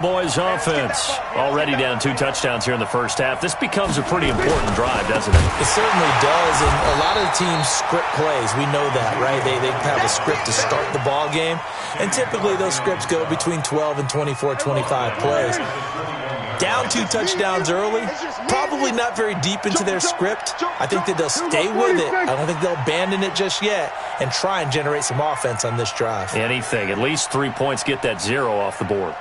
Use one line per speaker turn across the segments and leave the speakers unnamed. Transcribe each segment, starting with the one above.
Boys offense already down 2 touchdowns here in the first half. This becomes a pretty important drive, doesn't it?
It certainly does, and a lot of the teams script plays. We know that, right? They have a script to start the ball game, and typically those scripts go between 12 and 24, 25 plays. Down 2 touchdowns early, probably not very deep into their script. I think that they'll stay with it. I don't think they'll abandon it just yet and try and generate some offense on this drive.
Anything. At least 3 points, get that 0 off the board.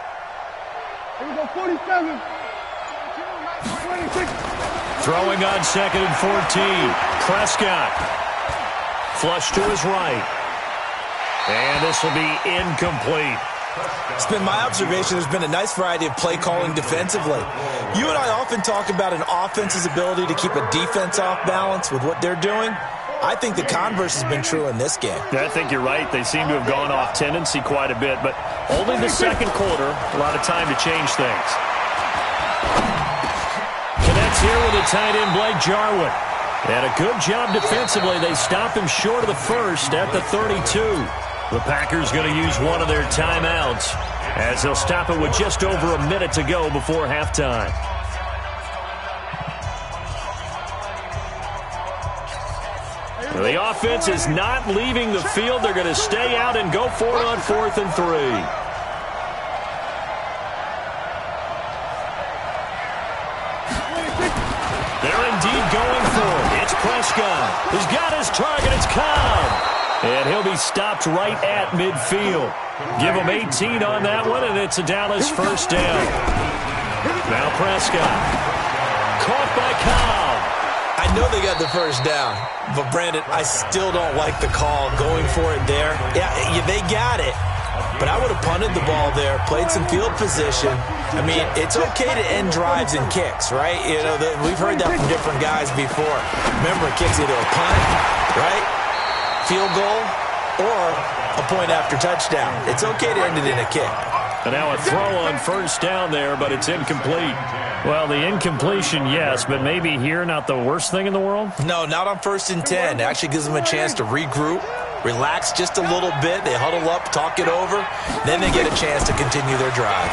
Here we go, 47.
Throwing on 2nd and 14. Prescott. Flush to his right. And this will be incomplete.
It's been my observation there's been a nice variety of play calling defensively. You and I often talk about an offense's ability to keep a defense off balance with what they're doing. I think the converse has been true in this game.
Yeah, I think you're right. They seem to have gone off tendency quite a bit, but only the second quarter. A lot of time to change things. Connects here with a tight end, Blake Jarwin. And a good job defensively. They stop him short of the first at the 32. The Packers going to use one of their timeouts as they'll stop it with just over a minute to go before halftime. The offense is not leaving the field. They're going to stay out and go for it on 4th and 3. They're indeed going for it. It's Prescott. He's got his target. It's Cobb. And he'll be stopped right at midfield. Give him 18 on that one, and it's a Dallas first down. Now Prescott. Caught by Cobb.
I know they got the first down, but Brandon, I still don't like the call going for it there. Yeah, they got it, but I would have punted the ball there, played some field position. I mean, it's okay to end drives and kicks, right? You know, we've heard that from different guys before. Remember, kicks either a punt, right, field goal, or a point after touchdown. It's okay to end it in a kick.
And now a throw on first down there, but it's incomplete. Well, the incompletion, yes, but maybe here not the worst thing in the world?
No, not on 1st and 10. It actually gives them a chance to regroup, relax just a little bit. They huddle up, talk it over. Then they get a chance to continue their drive.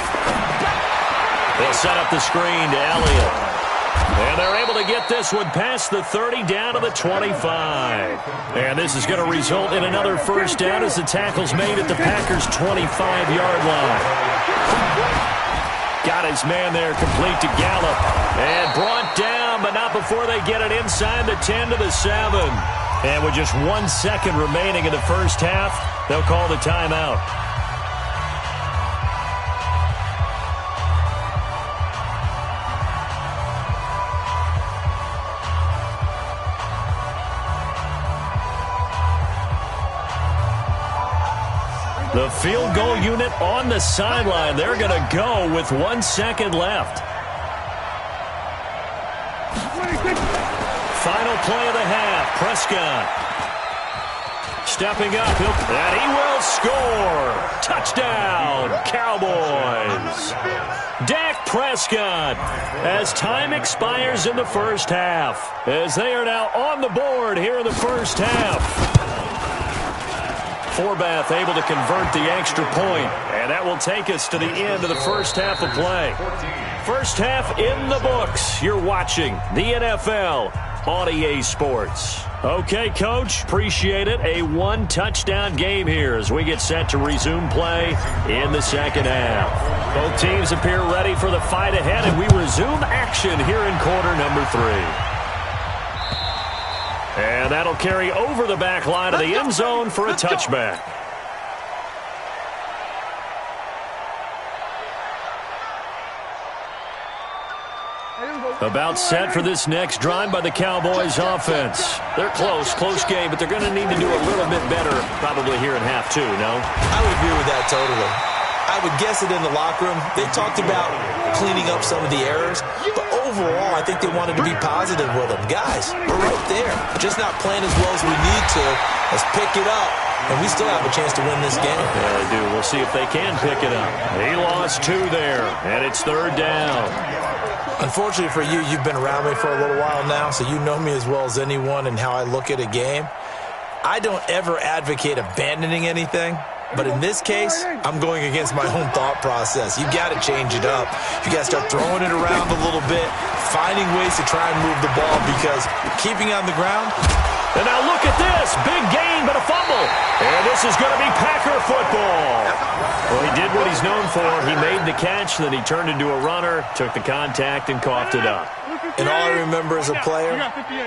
They'll set up the screen to Elliott. And they're able to get this one past the 30 down to the 25. And this is going to result in another first down as the tackle's made at the Packers' 25-yard line. Got his man there, complete to Gallup. And brought down, but not before they get it inside the 10 to the 7. And with just 1 second remaining in the first half, they'll call the timeout. The field goal unit on the sideline. They're going to go with 1 second left. Final play of the half. Prescott stepping up. And he will score. Touchdown, Cowboys. Dak Prescott as time expires in the first half. As they are now on the board here in the first half. Forbath able to convert the extra point, and that will take us to the end of the first half of play. First half in the books. You're watching the NFL on EA Sports. Okay, Coach, appreciate it. A 1-touchdown game here as we get set to resume play in the second half. Both teams appear ready for the fight ahead, and we resume action here in quarter number 3. And that'll carry over the back line of the end zone for a touchback. About set for this next drive by the Cowboys offense. They're close game, but they're going to need to do a little bit better probably here in half 2, no?
I would agree with that totally. I would guess it in the locker room. They talked about cleaning up some of the errors, but overall, I think they wanted to be positive with them. Guys, we're right there. Just not playing as well as we need to. Let's pick it up, and we still have a chance to win this game.
Yeah, they do. We'll see if they can pick it up. He lost 2 there, and it's 3rd down.
Unfortunately for you, you've been around me for a little while now, so you know me as well as anyone and how I look at a game. I don't ever advocate abandoning anything. But in this case, I'm going against my own thought process. You got to change it up. You got to start throwing it around a little bit, finding ways to try and move the ball, because keeping on the ground.
And now look at this. Big gain, but a fumble. And this is going to be Packer football. Well, he did what he's known for. He made the catch, then he turned into a runner, took the contact, and coughed it up.
And all I remember as a player,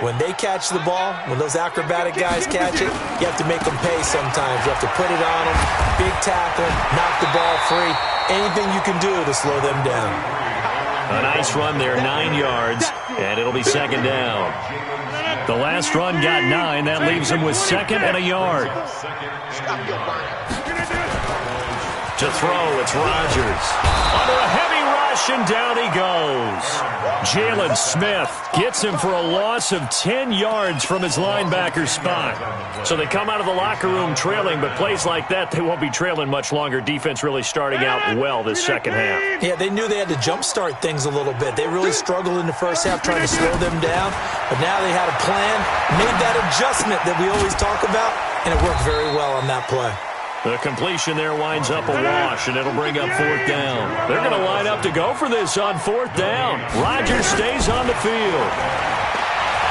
when they catch the ball, when those acrobatic guys catch it, you have to make them pay sometimes. You have to put it on them, big tackle, knock the ball free, anything you can do to slow them down.
A nice run there, 9 yards, and it'll be second down. The last run got 9. That leaves him with second and a yard. To throw, it's Rodgers. Under a heavy rush, and down he goes. Jalen Smith gets him for a loss of 10 yards from his linebacker spot. So they come out of the locker room trailing, but plays like that, they won't be trailing much longer. Defense really starting out well this second half.
Yeah, they knew they had to jumpstart things a little bit. They really struggled in the first half trying to slow them down, but now they had a plan, made that adjustment that we always talk about, and it worked very well on that play.
The completion there winds up a wash, and it'll bring up fourth down. They're going to line up to go for this on fourth down. Rodgers stays on the field.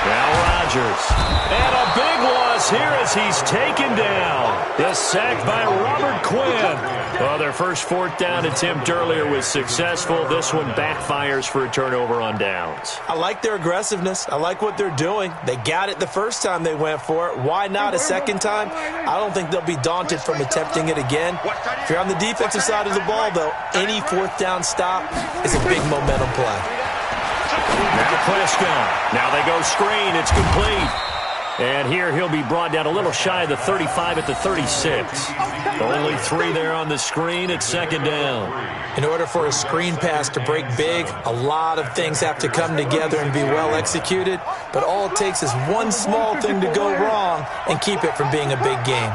Now Rodgers. And a big loss here as he's taken down. The sack by Robert Quinn. Well, their first fourth down attempt earlier was successful. This one backfires for a turnover on downs.
I like their aggressiveness. I like what they're doing. They got it the first time they went for it. Why not a second time? I don't think they'll be daunted from attempting it again. If you're on the defensive side of the ball, though, any fourth down stop is a big momentum play.
Now Prescott. Now they go screen. It's complete. And here he'll be brought down a little shy of the 35 at the 36. Only 3 there on the screen at second down.
In order for a screen pass to break big, a lot of things have to come together and be well executed. But all it takes is one small thing to go wrong and keep it from being a big game.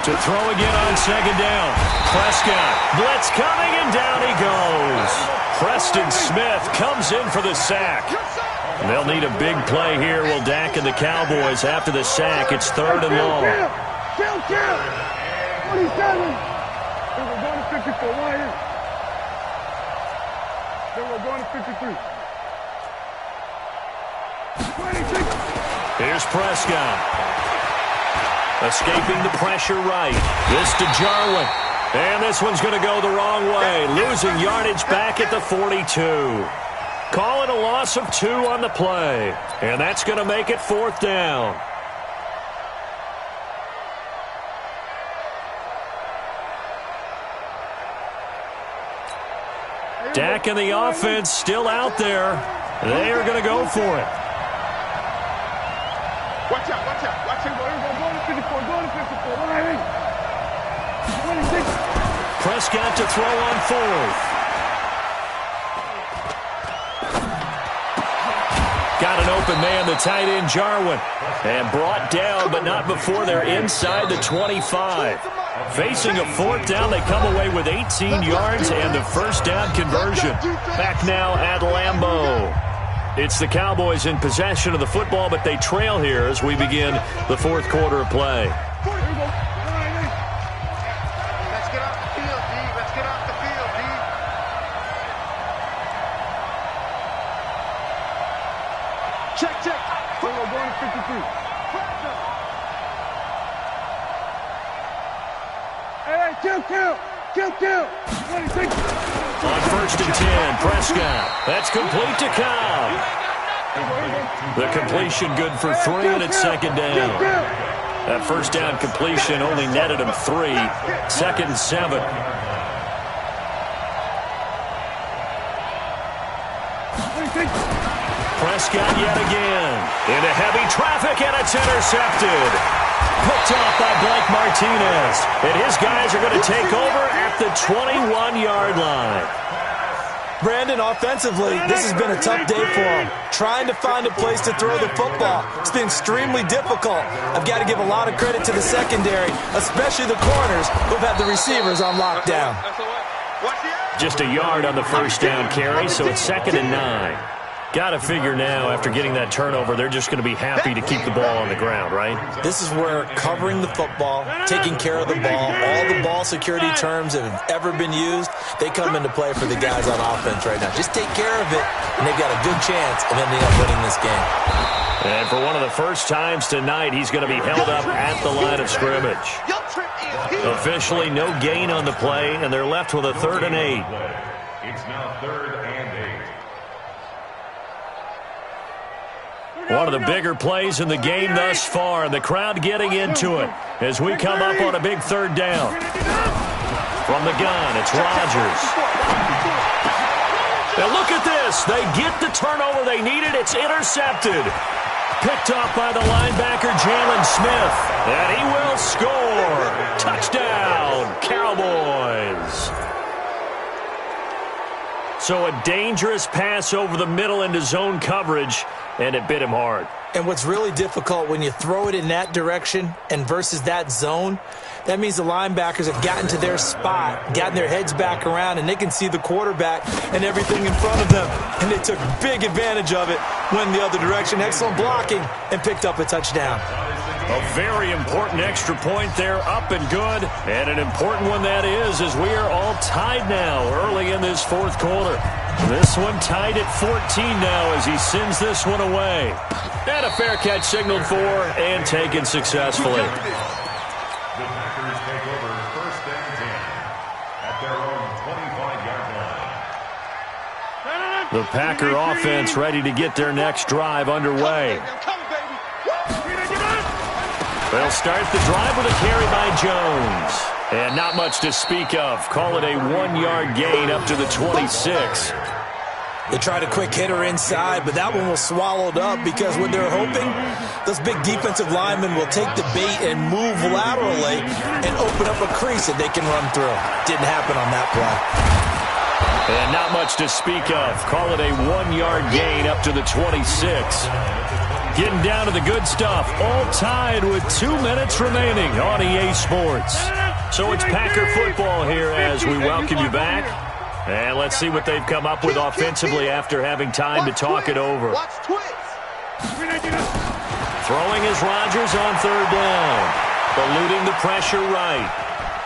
To throw again on second down. Prescott. Blitz coming, and down he goes. Preston Smith comes in for the sack. They'll need a big play here. Will Dak and the Cowboys after the sack. It's third and long.
Kill. 27. Then we're going to 54. Why is? Then we're going to 53. 26.
Here's Prescott. Escaping the pressure right. This to Jarwin. And this one's going to go the wrong way. Losing yardage back at the 42. Call it a loss of 2 on the play. And that's going to make it fourth down. Dak and the offense still out there. They are going to go for it.
Watch out. Watch out. Go to 54. Go to 54. Why is? 26.
Prescott to throw on fourth. Got an open man, the tight end Jarwin. And brought down, but not before they're inside the 25. Facing a fourth down, they come away with 18 yards and the first down conversion. Back now at Lambeau. It's the Cowboys in possession of the football, but they trail here as we begin the fourth quarter of play.
Let's get off the field, D. Let's get off the field, D. Check. So we're going to 53. Hey, kill. 26.
On first and 10, Prescott. That's complete to Cobb. The completion good for 3, and it's second down. That first down completion only netted him 3. Second and 7. Prescott yet again. Into heavy traffic, and it's intercepted. Picked off by Blake Martinez. And his guys are going to take over at the 21-yard line.
Brandon, offensively, this has been a tough day for him. Trying to find a place to throw the football. It's been extremely difficult. I've got to give a lot of credit to the secondary, especially the corners who've had the receivers on lockdown.
Just a yard on the first down carry, so it's second and 9. Got to figure now, after getting that turnover, they're just going to be happy to keep the ball on the ground, right?
This is where covering the football, taking care of the ball, all the ball security terms that have ever been used, they come into play for the guys on offense right now. Just take care of it, and they've got a good chance of ending up winning this game.
And for one of the first times tonight, he's going to be held up at the line of scrimmage. Officially, no gain on the play, and they're left with a 3rd and 8.
It's now 3rd and 8.
One of the bigger plays in the game thus far, and the crowd getting into it as we come up on a big 3rd down. From the gun, it's Rodgers. Now look at this. They get the turnover they needed. It's intercepted. Picked off by the linebacker, Jalen Smith. And he will score. Touchdown, Cowboys. So a dangerous pass over the middle into zone coverage, and it bit him hard.
And what's really difficult when you throw it in that direction and versus that zone, that means the linebackers have gotten to their spot, gotten their heads back around, and they can see the quarterback and everything in front of them. And they took big advantage of it, went the other direction, excellent blocking, and picked up a touchdown.
A very important extra point there, up and good. And an important one that is, as we are all tied now early in this 4th quarter. This one tied at 14 now as he sends this one away. And a fair catch signaled for and taken successfully.
The Packers take over 1st and 10 at their own 25-yard line.
The Packer offense ready to get their next drive underway. They'll start the drive with a carry by Jones. And not much to speak of. Call it a 1-yard gain up to the 26.
They tried a quick hitter inside, but that one was swallowed up because what they're hoping, those big defensive linemen will take the bait and move laterally and open up a crease that they can run through. Didn't happen on that play.
And not much to speak of. Call it a 1-yard gain up to the 26. Getting down to the good stuff. All tied with 2 minutes remaining on EA Sports. So it's Packer football here as we welcome you back. And let's see what they've come up with offensively after having time to talk it over. Throwing is Rodgers on 3rd down. Eluding the pressure right.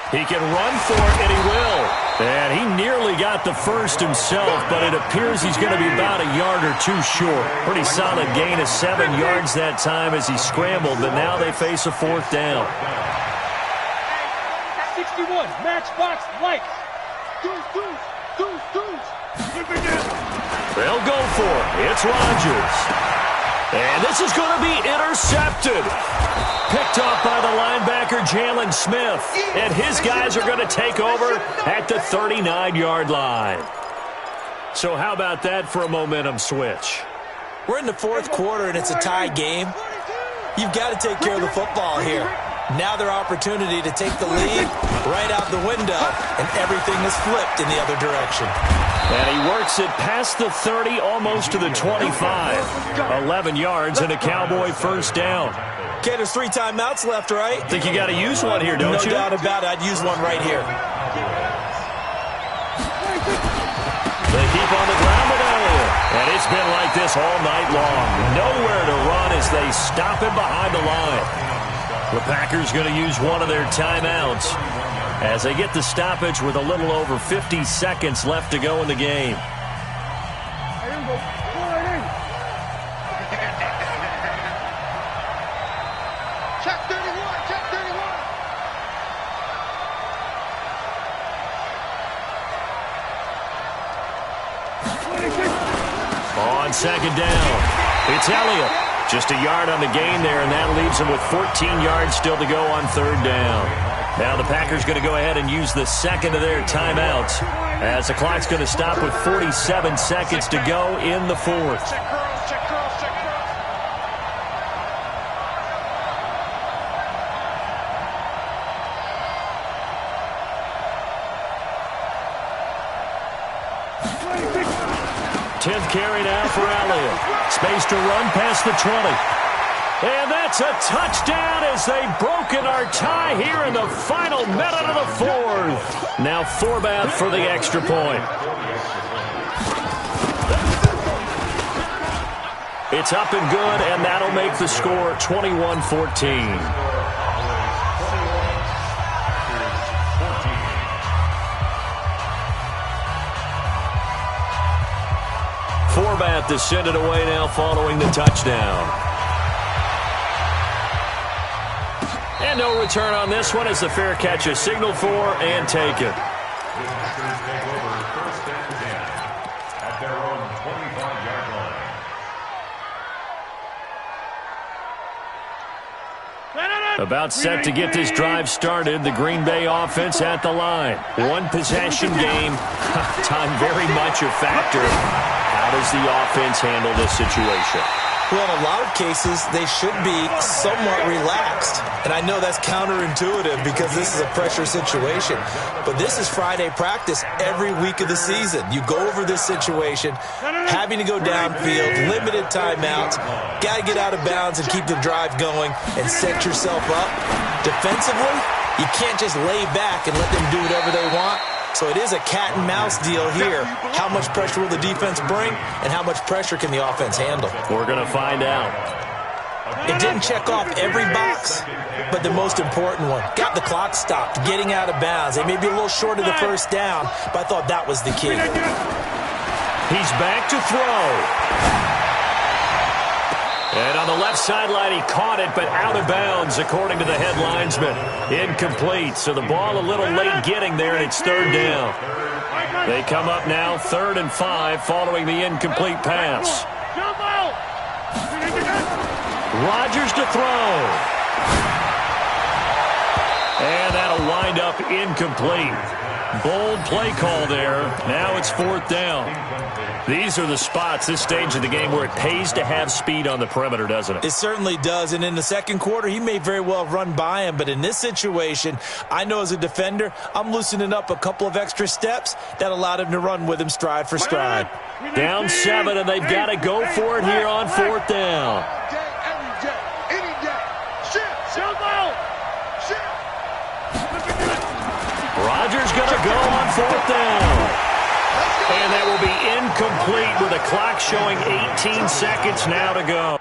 He can run for it, and he will. And he nearly got the first himself, but it appears he's going to be about a yard or 2 short. Pretty solid gain of 7 yards that time as he scrambled, but now they face a 4th down.
61, matchbox lights.
They'll go for it. It's Rodgers. And this is going to be intercepted. Picked off by the linebacker, Jalen Smith. And his guys are going to take over at the 39-yard line. So how about that for a momentum switch?
We're in the 4th quarter, and it's a tie game. You've got to take care of the football here. Now their opportunity to take the lead right out the window, and everything is flipped in the other direction.
And he works it past the 30, almost to the 25. 11 yards and a Cowboy 1st down.
Okay, there's 3 timeouts left, right?
Think you got to use one here, don't you?
No doubt about it. I'd use one right here.
They keep on the ground with Elliott. And it's been like this all night long. Nowhere to run as they stop him behind the line. The Packers going to use one of their timeouts as they get the stoppage with a little over 50 seconds left to go in the game.
Check 31, check 31.
On 2nd down, it's Elliott. Just a yard on the gain there, and that leaves them with 14 yards still to go on 3rd down. Now the Packers going to go ahead and use the 2nd of their timeouts as the clock's going to stop with 47 seconds to go in the 4th. Carry now for Elliott. Space to run past the 20. And that's a touchdown as they've broken our tie here in the final minute of the 4th. Now Forbath for the extra point. It's up and good, and that'll make the score 21-14. Forbat to send it away now following the touchdown. And no return on this one as the fair catch is signaled for and taken. About set to get this drive started, the Green Bay offense at the line. One possession game. Time very much a factor. How does the offense handle this situation?
Well, in a lot of cases, they should be somewhat relaxed. And I know that's counterintuitive because this is a pressure situation. But this is Friday practice every week of the season. You go over this situation, having to go downfield, limited timeouts, got to get out of bounds and keep the drive going and set yourself up. Defensively, you can't just lay back and let them do whatever they want. So it is a cat and mouse deal here. How much pressure will the defense bring, and how much pressure can the offense handle?
We're going to find out.
It didn't check off every box, but the most important one. Got the clock stopped, getting out of bounds. They may be a little short of the first down, but I thought that was the key.
He's back to throw. And on the left sideline, he caught it, but out of bounds, according to the head linesman. Incomplete, so the ball a little late getting there, and it's third down. They come up now 3rd and 5 following the incomplete pass. Rodgers to throw. And that'll wind up incomplete. Bold play call there. Now it's 4th down. These are the spots, this stage of the game, where it pays to have speed on the perimeter, doesn't it?
It certainly does. And in the second quarter, he may very well run by him. But in this situation, I know as a defender, I'm loosening up a couple of extra steps that allowed him to run with him stride for stride.
Down 7, and they've got to go for it here on 4th down. Rodgers going to go on 4th down. And that will be incomplete with the clock showing 18 seconds now to go.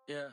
Yeah.